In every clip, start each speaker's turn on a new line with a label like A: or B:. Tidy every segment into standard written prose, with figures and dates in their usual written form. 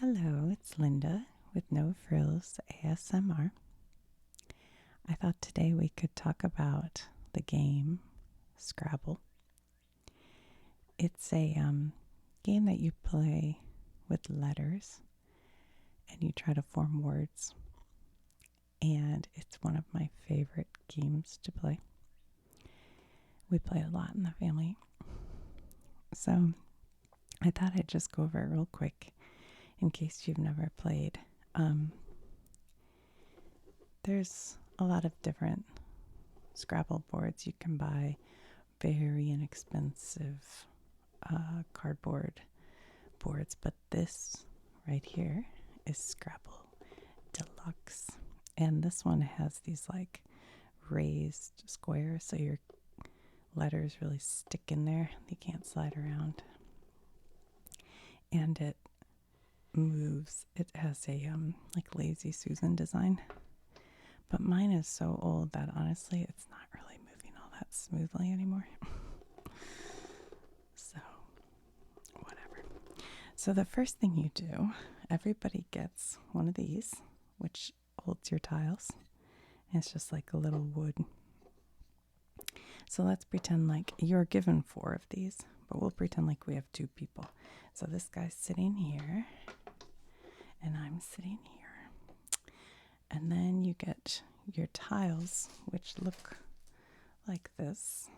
A: Hello, it's Linda with No Frills ASMR. I thought today we could talk about the game Scrabble. It's a game that you play with letters and you try to form words, and it's one of my favorite games to play. We play a lot in the family, so I thought I'd just go over it real quick in case you've never played. There's a lot of different Scrabble boards you can buy, very inexpensive cardboard boards, but this right here is Scrabble Deluxe, and this one has these like raised squares so your letters really stick in there, they can't slide around, and it moves. It has a like Lazy Susan design, but mine is so old that honestly it's not really moving all that smoothly anymore. So whatever. So the first thing you do, everybody gets one of these, which holds your tiles. It's just like a little wood. So let's pretend like you're given 4 of these, but we'll pretend like we have 2 people. So this guy's sitting here, and I'm sitting here. And then you get your tiles, which look like this.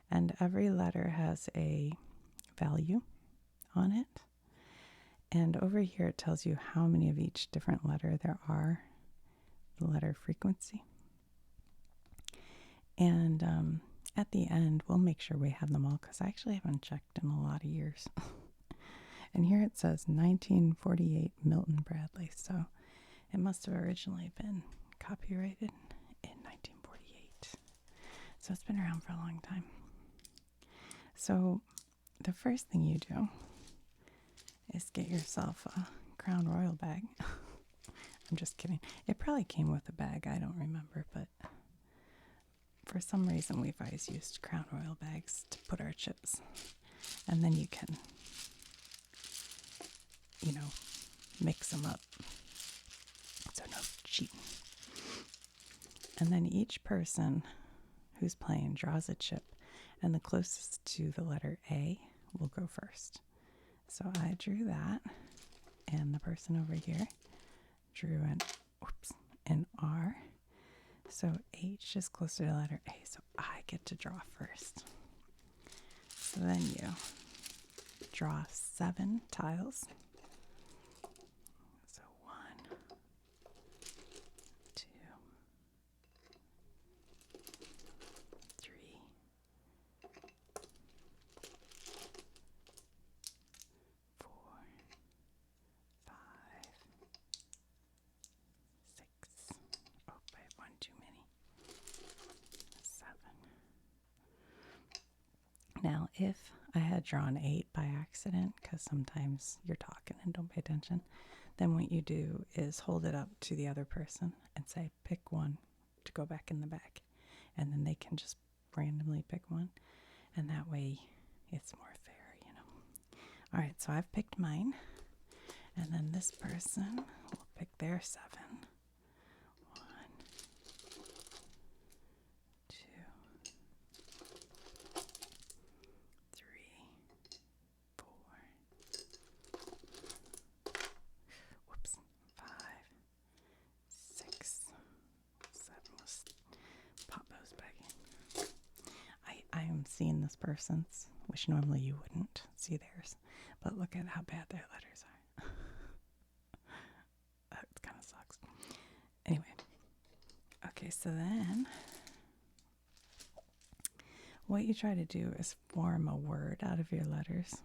A: And every letter has a value on it. And over here it tells you how many of each different letter there are, the letter frequency. And at the end, we'll make sure we have them all because I actually haven't checked in a lot of years. And here it says 1948 Milton Bradley. So it must have originally been copyrighted in 1948. So it's been around for a long time. So the first thing you do is get yourself a Crown Royal bag. I'm just kidding. It probably came with a bag. I don't remember, but for some reason we've always used Crown Royal bags to put our chips. And then you can, mix them up. So no cheating. And then each person who's playing draws a chip, and the closest to the letter A will go first. So I drew that, and the person over here drew an R. So H is closer to the letter A, so I get to draw first. So then you draw 7 tiles. So 1, 2, 3, 4, 5, 6. Oh, I have one too many. 7. Now, if I had drawn 8 by accident, because sometimes you're talking and don't pay attention, then what you do is hold it up to the other person and say, pick one to go back in the bag. And then they can just randomly pick one. And that way it's more fair, All right, so I've picked mine. And then this person will pick their 7. 1, 2, 3, 4, 5, 6, 7. Let's pop those back in. I am seeing this person's, which normally you wouldn't see theirs, but look at how bad their letters are. That kind of sucks. Anyway, okay, so then what you try to do is form a word out of your letters.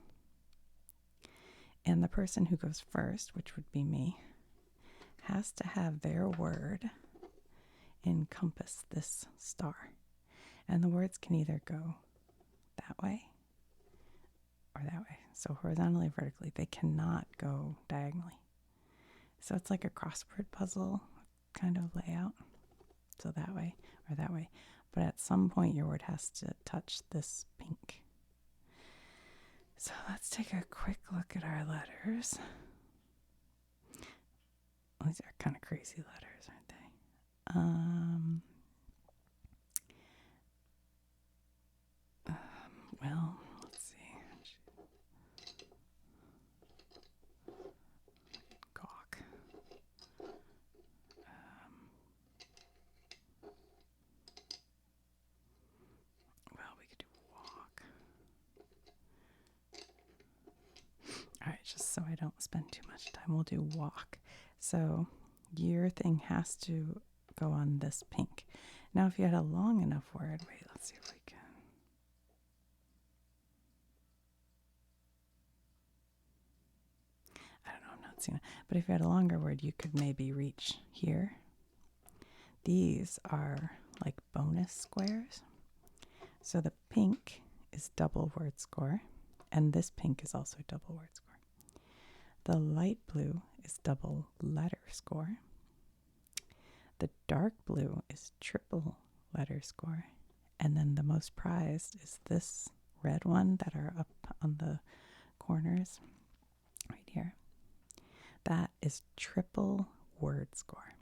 A: And the person who goes first, which would be me, has to have their word encompass this star. And the words can either go that way or that way. So horizontally, vertically. They cannot go diagonally. So it's like a crossword puzzle kind of layout. So that way or that way. But at some point your word has to touch this pink. So let's take a quick look at our letters. these are kind of crazy letters, aren't they? Well, let's see. Gawk. Well, we could do walk. All right, just so I don't spend too much time, we'll do walk. So your thing has to go on this pink. Now, if you had a long enough word, wait, let's see if we can. I don't know, I'm not seeing it. But if you had a longer word, you could maybe reach here. These are like bonus squares. So the pink is double word score, and this pink is also double word score. The light blue is double letter score. The dark blue is triple letter score. And then the most prized is this red one that are up on the corners right here. That is triple word score.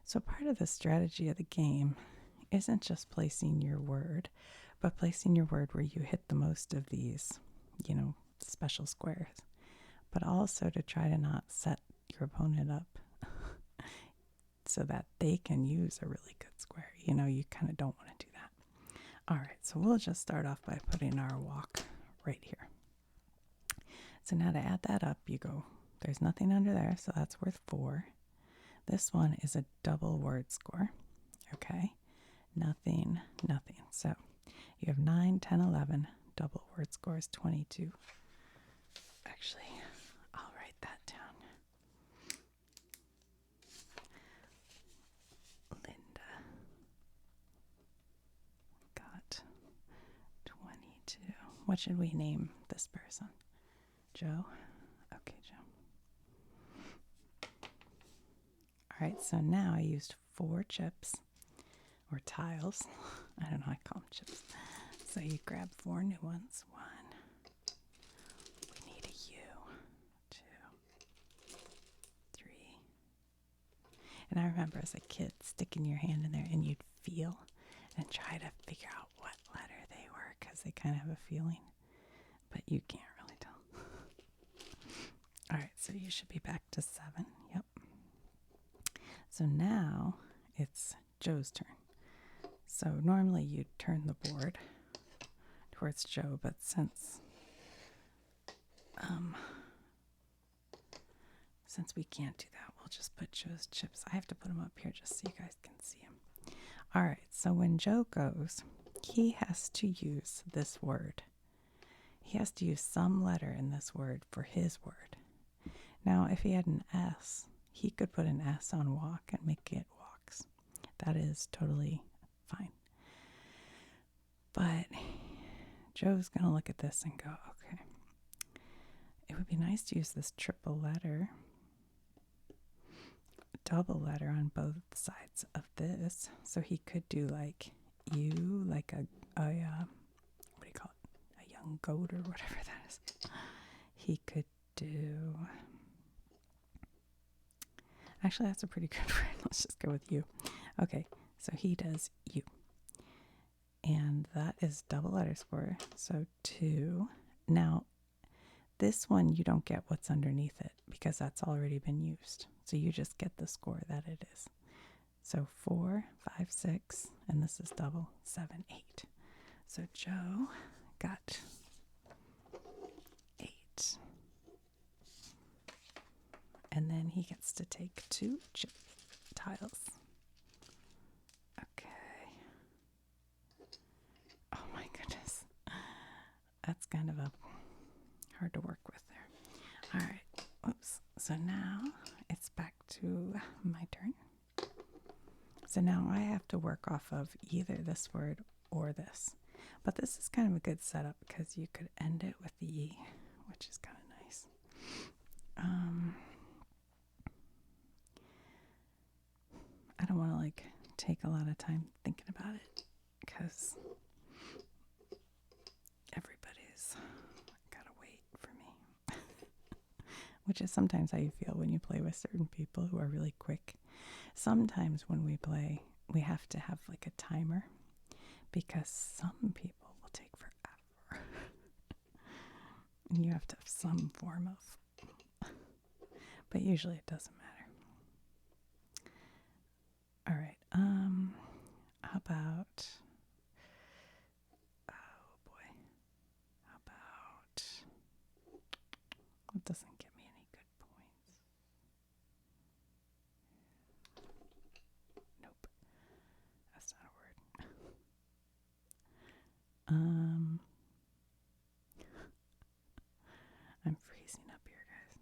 A: So part of the strategy of the game isn't just placing your word, but placing your word where you hit the most of these, special squares. But also to try to not set your opponent up so that they can use a really good square. You kind of don't want to do that. All right, so we'll just start off by putting our walk right here. So now to add that up, you go, there's nothing under there, so that's worth 4. This one is a double word score, okay? Nothing, nothing. So you have 9, 10, 11, double word score is 22. Actually, I'll write that down. Linda got 22. What should we name this person? Joe? Okay, Joe. All right, so now I used 4 chips or tiles. I don't know, I call them chips. So you grab 4 new ones. 1. We need a U. 2. 3. And I remember as a kid sticking your hand in there and you'd feel and try to figure out what letter they were because they kind of have a feeling. But you can't really tell. All right, so you should be back to 7. Yep. So now it's Joe's turn. So normally you'd turn the board towards Joe, but since we can't do that, we'll just put Joe's chips. I have to put them up here just so you guys can see them. All right, so when Joe goes, he has to use this word. He has to use some letter in this word for his word. Now, if he had an S, he could put an S on walk and make it walks. That is totally fine. But Joe's going to look at this and go, okay, it would be nice to use this triple letter, double letter on both sides of this. So he could do like you, like a what do you call it? A young goat or whatever that is. He could do, actually that's a pretty good word. Let's just go with you. Okay, so he does you. And that is double letter score. So 2. Now, this one you don't get what's underneath it because that's already been used. So you just get the score that it is. So 4, 5, 6, and this is double, 7, 8. So Joe got 8. And then he gets to take 2 chip tiles. Okay. Oh my goodness. That's kind of hard to work with there. All right. Oops. So now it's back to my turn. So now I have to work off of either this word or this. But this is kind of a good setup because you could end it with the E, which is kind of nice. I don't want to take a lot of time thinking about it because everybody's got to wait for me. which is sometimes how you feel when you play with certain people who are really quick. Sometimes when we play, we have to have like a timer because some people will take forever. And you have to have some form of, but usually it doesn't matter. All right. How about, oh boy, how about, it doesn't give me any good points. Nope, that's not a word. I'm freezing up here, guys.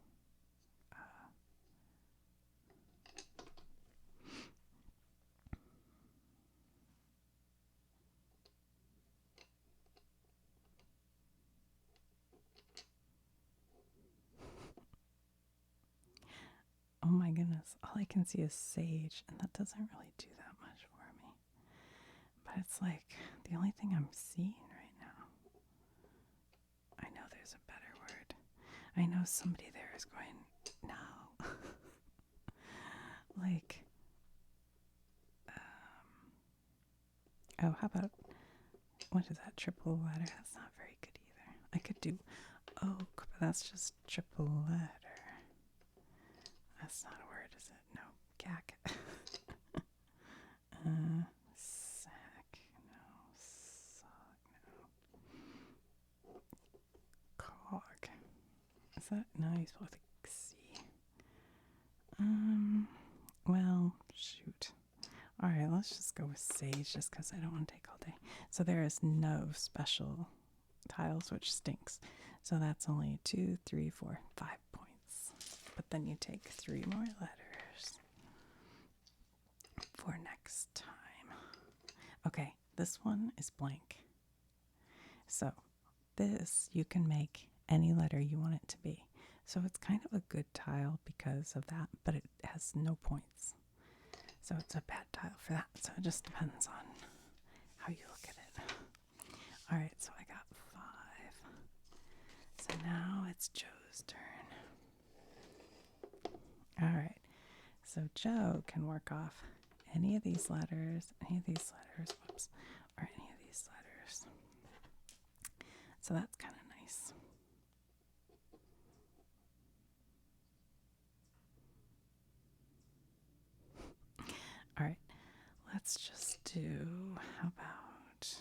A: Oh my goodness, all I can see is sage, and that doesn't really do that much for me. But it's like the only thing I'm seeing right now. I know there's a better word. I know somebody there is going, no. Like, oh, how about, what is that, triple letter? That's not very good either. I could do oak, but that's just triple letter. That's not a word, is it? No. Cack. Sack. No. Sock. No. Cog. Is that? No, you spelled with a C. Well, shoot. All right, let's just go with sage just because I don't want to take all day. So there is no special tiles, which stinks. So that's only 2, 3, 4, 5 points. But then you take 3 more letters for next time. Okay, this one is blank. So this you can make any letter you want it to be. So it's kind of a good tile because of that, but it has no points. So it's a bad tile for that. So it just depends on how you look at it. All right, so I got 5. So now it's Joe's turn. All right, so Joe can work off any of these letters, whoops, or any of these letters. So that's kind of nice. All right, let's just do, how about,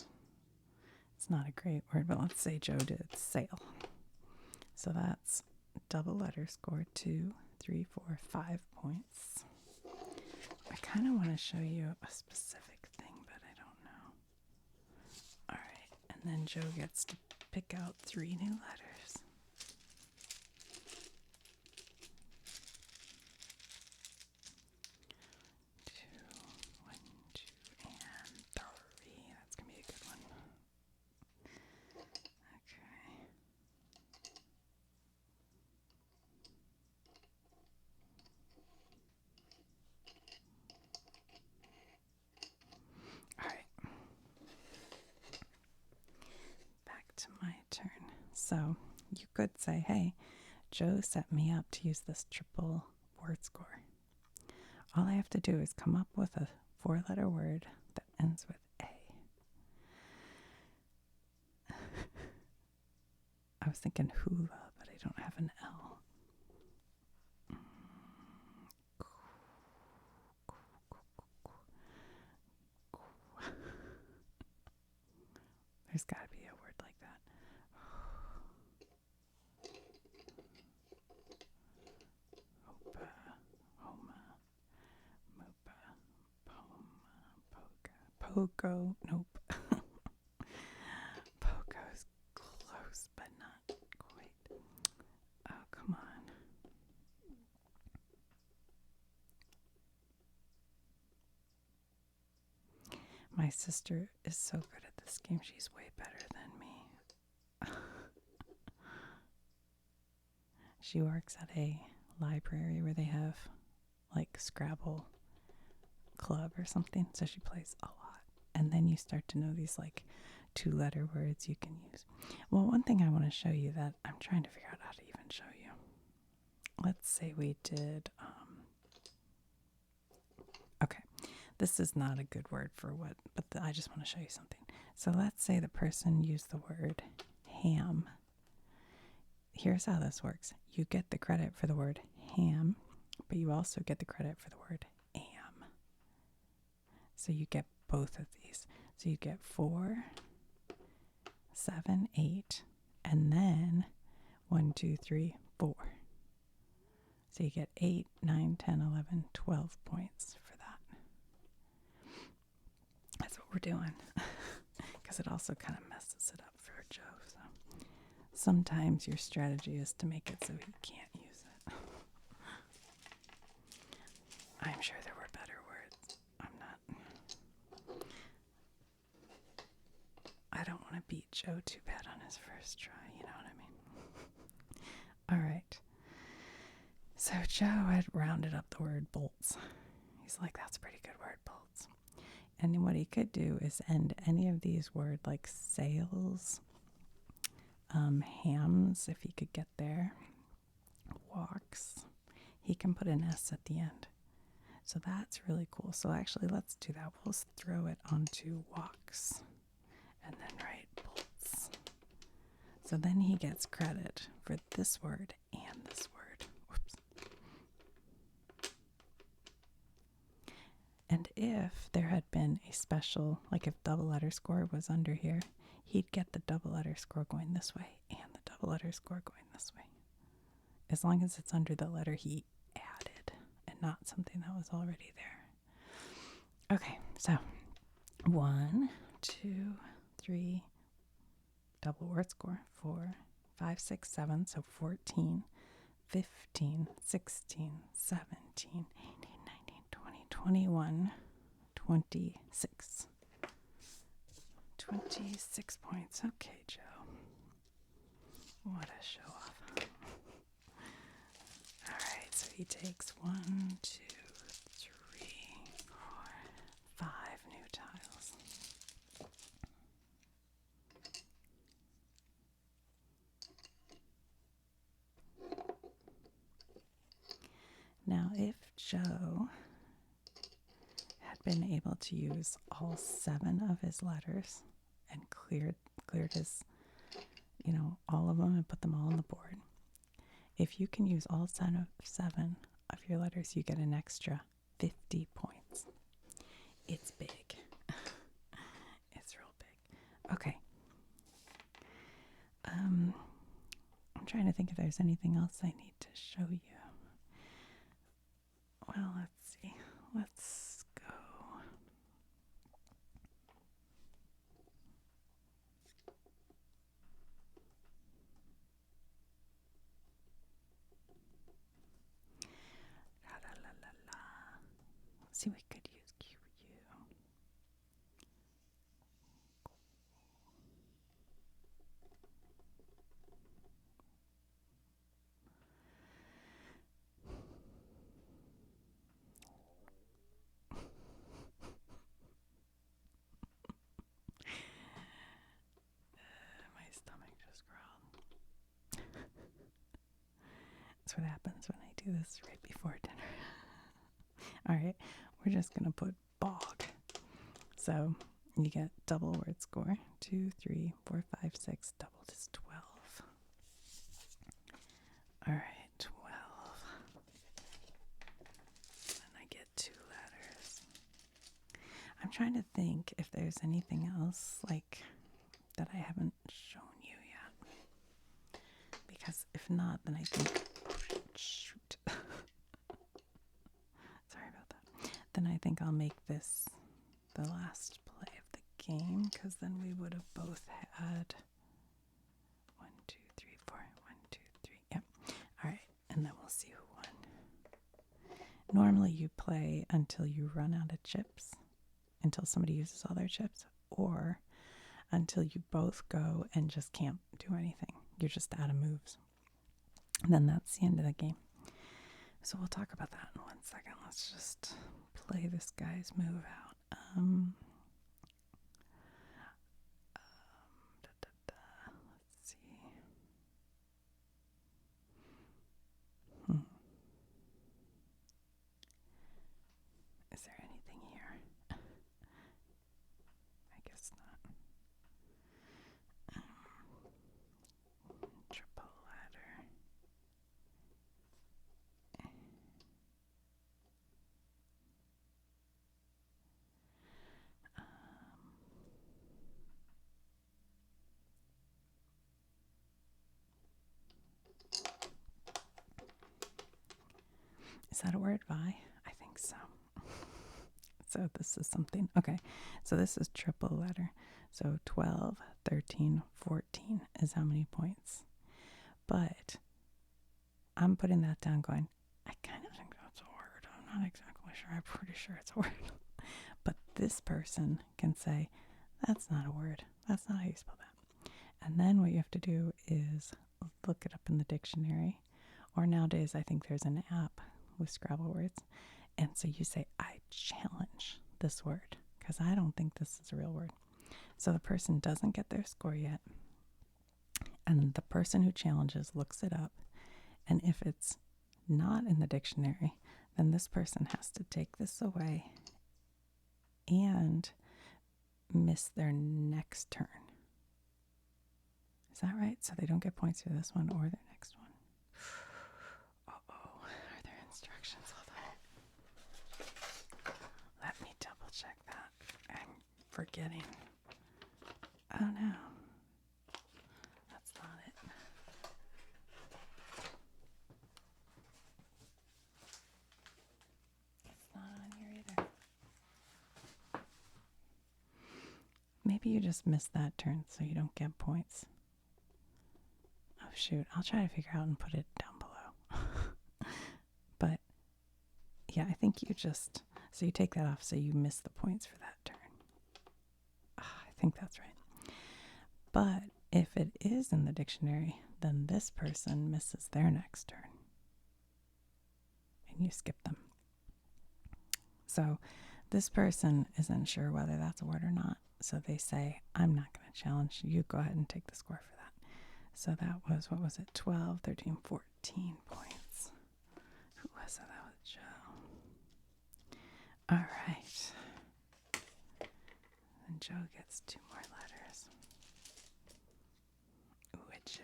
A: it's not a great word, but let's say Joe did sail. So that's double letter score, 2, 3, 4, 5 points. I kind of want to show you a specific thing, but I don't know. All right, and then Joe gets to pick out 3 new letters. 2, 1, 2, and 3. That's gonna be a good one. Okay. All right. Back to my turn. So you could say, hey, Joe set me up to use this triple word score. All I have to do is come up with a 4-letter word that ends with A. I was thinking hula, but I don't have an L. There's got to be a word like that. Hopa, homa, mopa, poma, poga, pogo. Nope. Pogo's close, but not quite. Oh, come on. My sister is so good at this game. She's way better than me. She works at a library where they have like Scrabble club or something, so she plays a lot. And then you start to know these like 2-letter words you can use. Well, one thing I want to show you that I'm trying to figure out how to even show you. let's say we did, okay, this is not a good word for what, but I just want to show you something. So let's say the person used the word ham. Here's how this works. You get the credit for the word ham, but you also get the credit for the word am. So you get both of these. So you get 4, 7, 8, and then 1, 2, 3, 4. So you get 8, 9, 10, 11, 12 points for that. That's what we're doing. Because it also kind of messes it up for Joe. So sometimes your strategy is to make it so he can't use it. I'm sure there were better words. I don't want to beat Joe too bad on his first try, you know what I mean? All right. So Joe had rounded up the word bolts. He's like, that's a pretty good word, bolts. And what he could do is end any of these words like sales, hams, if he could get there, walks. He can put an S at the end. So that's really cool. So actually, let's do that. We'll throw it onto walks and then write bolts. So then he gets credit for this word and this word. Whoops. And if there had been a special, like if double letter score was under here, he'd get the double letter score going this way and the double letter score going this way. As long as it's under the letter he added and not something that was already there. Okay, so 1, 2, 3, double word score, 4, 5, 6, 7, so 14, 15, 16, 17, 18, 19, 20, 21, 26. 26 points. Okay, Joe. What a show off. All right, so he takes 1, 2, 3, 4, 5 new tiles. Now, if Joe had been able to use all 7 of his letters and cleared his, all of them and put them all on the board, if you can use all 7 of your letters, you get an extra 50 points. It's big. It's real big. Okay. I'm trying to think if there's anything else I need to show you. Well, let's see. Let's go. La, la, la, la. Let's see, we could use QU. My stomach just growled. That's what happens when I do this right before dinner. All right, we're just going to put bog. So you get double word score. 2, 3, 4, 5, 6. Doubled is 12. All right, 12. And I get 2 letters. I'm trying to think if there's anything else like that I haven't shown you yet. Because if not, then I think, shoot. Sorry about that. Then I think I'll make this the last play of the game, because then we would have both had 1, 2, 3, 4. 1, 2, 3. Yep. All right, and then we'll see who won. Normally you play until you run out of chips, until somebody uses all their chips, or until you both go and just can't do anything. You're just out of moves. And then that's the end of the game. So we'll talk about that in 1 second. Let's just play this guy's move out. Let's see. Is that a word? Vi? I think so. So this is something. Okay. So this is triple letter. So 12, 13, 14 is how many points? But I'm putting that down going, I kind of think that's a word. I'm not exactly sure. I'm pretty sure it's a word. But this person can say, that's not a word. That's not how you spell that. And then what you have to do is look it up in the dictionary. Or nowadays, I think there's an app with Scrabble words. And so you say, I challenge this word because I don't think this is a real word. So the person doesn't get their score yet. And the person who challenges looks it up. And if it's not in the dictionary, then this person has to take this away and miss their next turn. Is that right? So they don't get points for this one or their next one. Uh-oh. Are there instructions? Hold on. Let me double check that. I'm forgetting. Oh no. That's not it. It's not on here either. Maybe you just missed that turn so you don't get points. Oh shoot, I'll try to figure out and put it down below. But yeah, I think you just, so you take that off so you miss the points for that turn. I think that's right. But if it is in the dictionary, then this person misses their next turn. And you skip them. So this person isn't sure whether that's a word or not. So they say, I'm not going to challenge. You go ahead and take the score for that. So that was, what was it? 12, 13, 14 points. Who was it? That was Joe. All right. And Joe gets 2 more letters. Ooh, a J.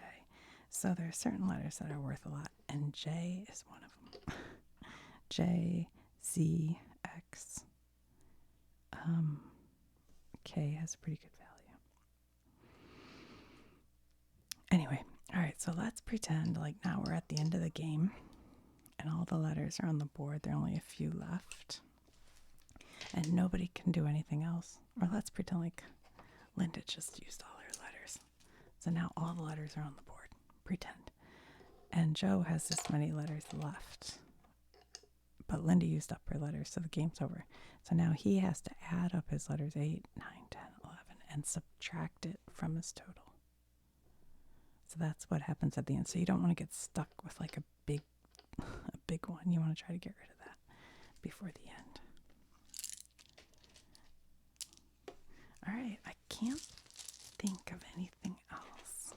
A: So there are certain letters that are worth a lot, and J is one of them. J, Z, X. K has a pretty good value. Anyway, all right, so let's pretend like now we're at the end of the game and all the letters are on the board. There are only a few left and nobody can do anything else. Or let's pretend like Linda just used all her letters. So now all the letters are on the board. Pretend. And Joe has this many letters left. But Linda used up her letters, so the game's over. So now he has to add up his letters 8, 9, 10, 11, and subtract it from his total. So that's what happens at the end. So you don't want to get stuck with like a big one. You want to try to get rid of that before the end. All right, I can't think of anything else.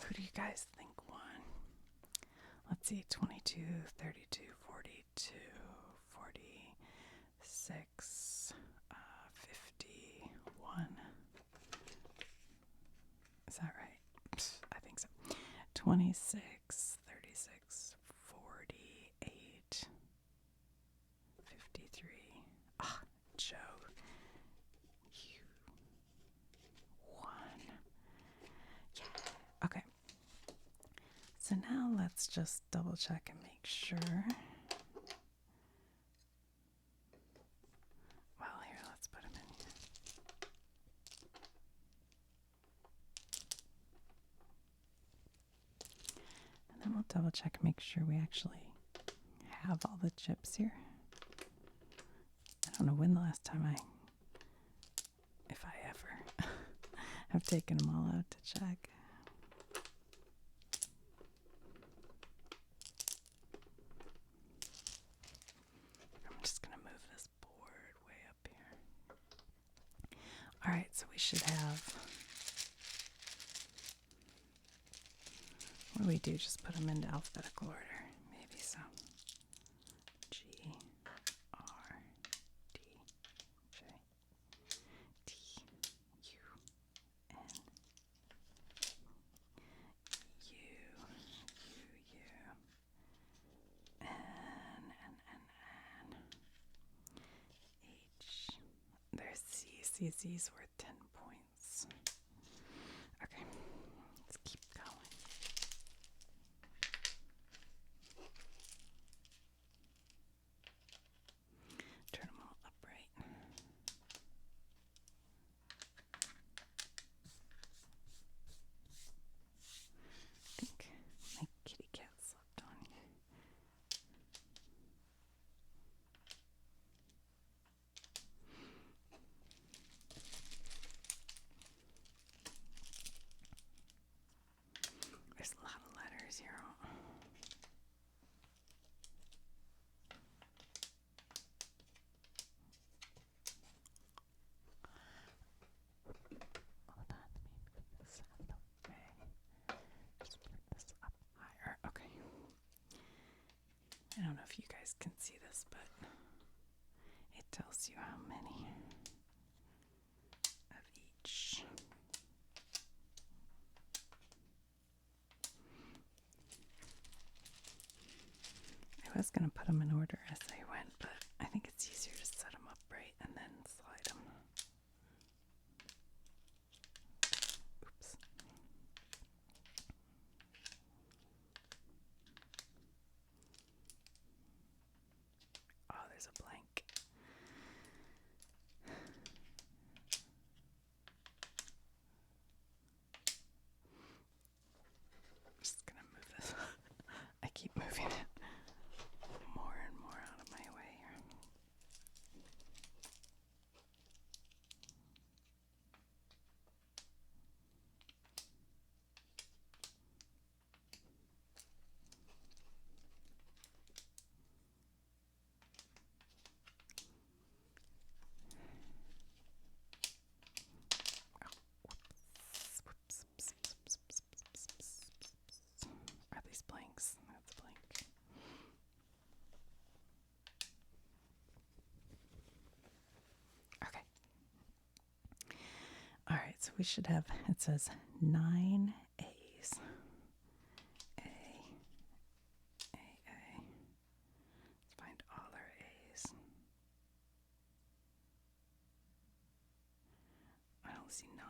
A: Who do you guys think won? Let's see, 22, 32, 42, 46, 51. Is that right? I think so. 26, 36, 48, 53. Ah, Joe. You won. Yeah. Okay. So now let's just double check and make sure. Well, here, let's put them in here. And then we'll double check and make sure we actually have all the chips here. I don't know when the last time if I ever, have taken them all out to check. I'm just going to move this board way up here. All right, so we should have, what do we do? Just put them into alphabetical order. Maybe so. G, R, D, J, T, U, N, U, N, H. There's C. Z's worth 10 points. Okay, let's keep going. I don't know if you guys can see this, but it tells you how many of each. I was going to put them in order as they went, but I think it's easier to set them up right and then slide them. Oops. Oh, there's a blank. I'm just going to move this. I keep moving it more and more out of my way here. Are these blanks? That's a blank. Okay. All right, so we should have, it says 9 A's. A. Let's find all our A's. I don't see 9.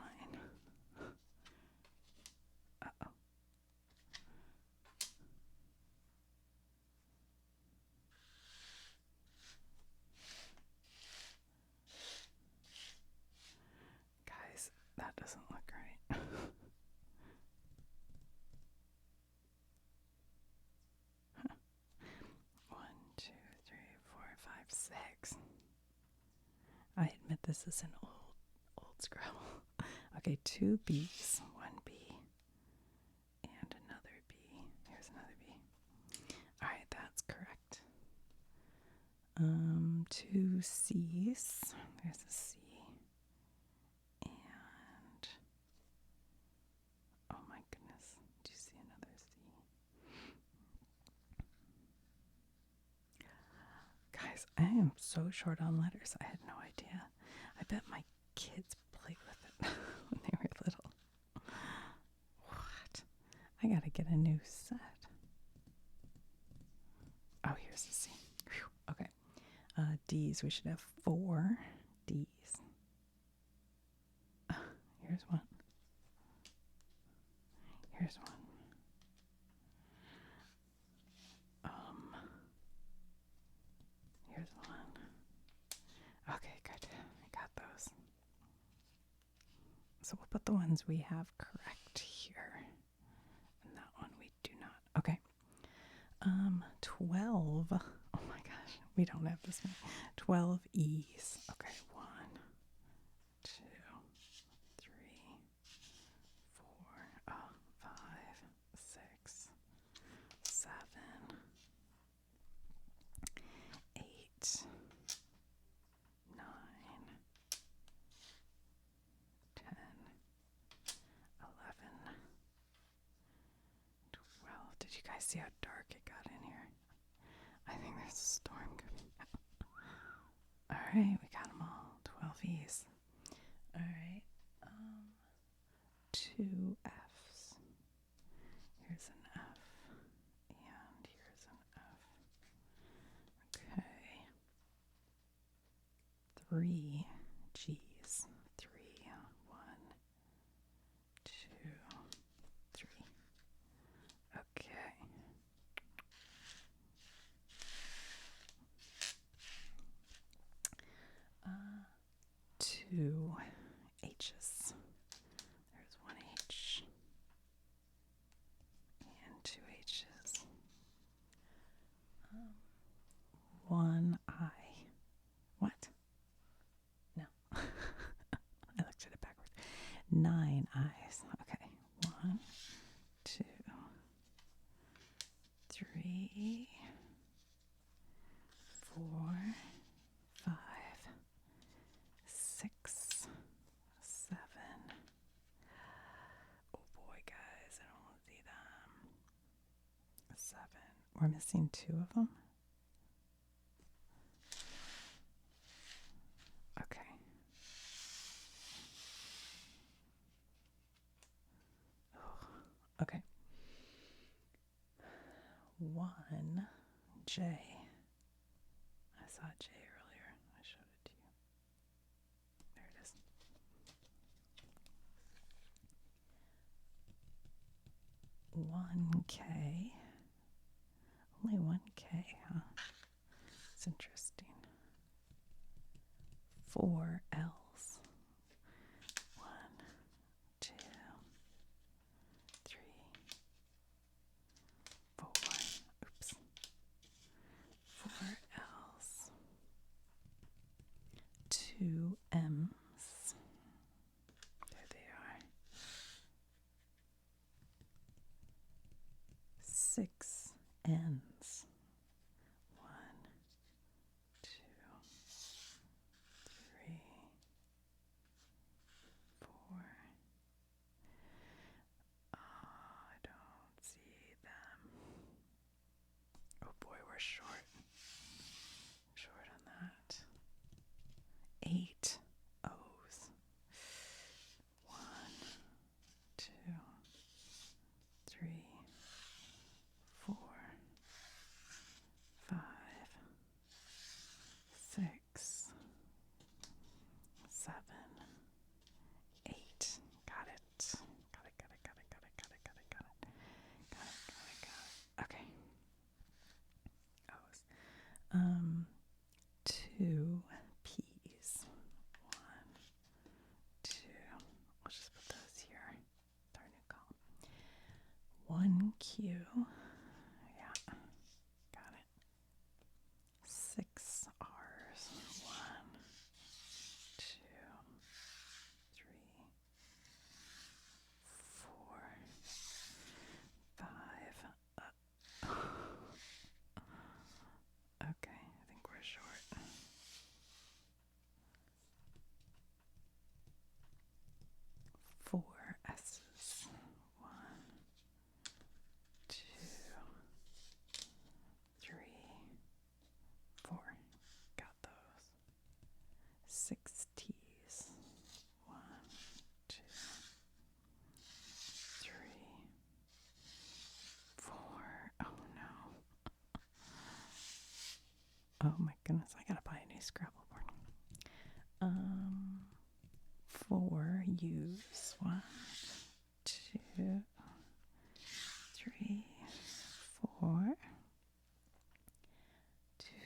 A: Uh-oh. Guys, that doesn't look right. Huh. 1, 2, 3, 4, 5, 6. I admit this is an old Scrabble. Okay, 2 B's, 1 B, and another B. Here's another B. All right, that's correct. 2 C's. There's a C. And oh my goodness, do you see another C? Guys, I am so short on letters. I had no idea. I bet my kids played with it when they were little. What? I gotta get a new set. Oh, here's the C. Whew. Okay. D's. We should have 4 D's. Here's one. Here's one. Here's one. Okay, good. I got those. So we'll put the ones we have correct here. And that one we do not. Okay. 12. Oh my gosh. We don't have this many. 12 E's. Okay. 1, 2, 3, 4, 5, 6, 7, 8, 9, 10, 11, 12. Did you guys see how dark it got in here? I think there's a storm coming. All right, we got them all. 12 E's. All right. 2 F's. Here's an F. And here's an F. Okay. 3 G's. 3. 1, 2, 3. Okay. 2 H's. There's 1 H and 2 H's. 1 I. What? No. I looked at it backwards. 9 I's. Okay. 1, 2, 3, 4, 5, 6, 7. Oh boy, guys, I don't want to see them. 7. We're missing 2 of them. 1J. I saw J earlier. I showed it to you. There it is. 1K. Only 1K, huh? It's interesting. 4 L's. 1, 2, 3, 4. Oops. 4 L's. 2 M's. There they are. 6 N's. 1, 2, 3, 4. Oh, I don't see them. Oh boy, we're short. Short on that. 8 O's. 1, 2, 3, 4, 5, 6, 7, 8. Got it. Got it. Okay. O's. 2 P's. 1, 2. We'll just put those here. It's our new column. 1 Q. Yeah. Got it. 6 R's. 1, 2, 3, 4, 5. Okay, I think we're short. 4 S's. 1, 2, 3, 4. Got those. 6 T's. 1, 2, 3, 4. Oh no. Oh my goodness, I gotta buy a new Scrabble board. 4 U's. 1, 2, 3, 4.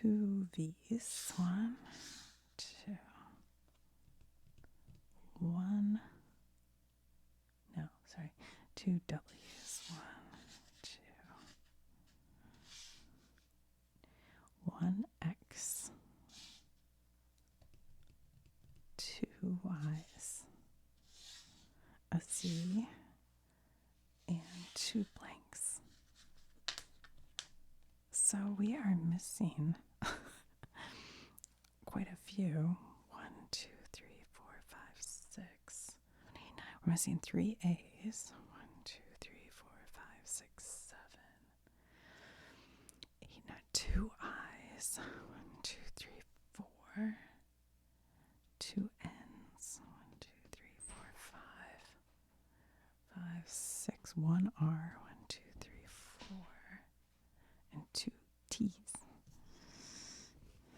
A: 2 V's. 1, 2. 1. No, sorry. 2 W's. 1, 2. 1 X. 2 Y's. A Z. And 2 blanks. So we are missing quite a few. 1, 2, 3, 4, 5, 6, 8, 9. We're missing 3 A's. 1, 2, 3, 4, 5, 6, 7, 8, 9. 2 I's. 1, 2, 3, 4. 2 N's. 1, 2, 3, 4, 5, 5, 6. 1 R. 1, 2, 3, 4. And 2 T's.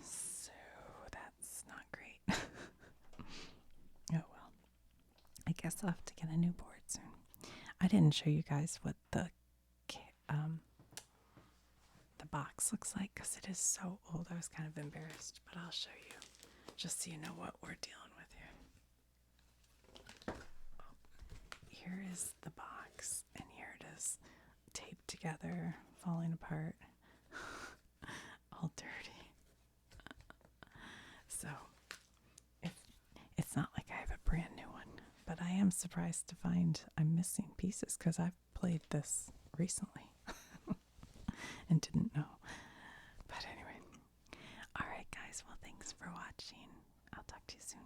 A: So that's not great. Oh well. I guess I'll have to get a new board soon. I didn't show you guys what the box looks like because it is so old. I was kind of embarrassed, but I'll show you just so you know what we're dealing with here. Oh, here is the box, and here it is, taped together, falling apart, all dirty. So it's not like I have a brand new one, but I am surprised to find I'm missing pieces because I've played this recently and didn't know. But anyway, all right guys, well thanks for watching. I'll talk to you soon.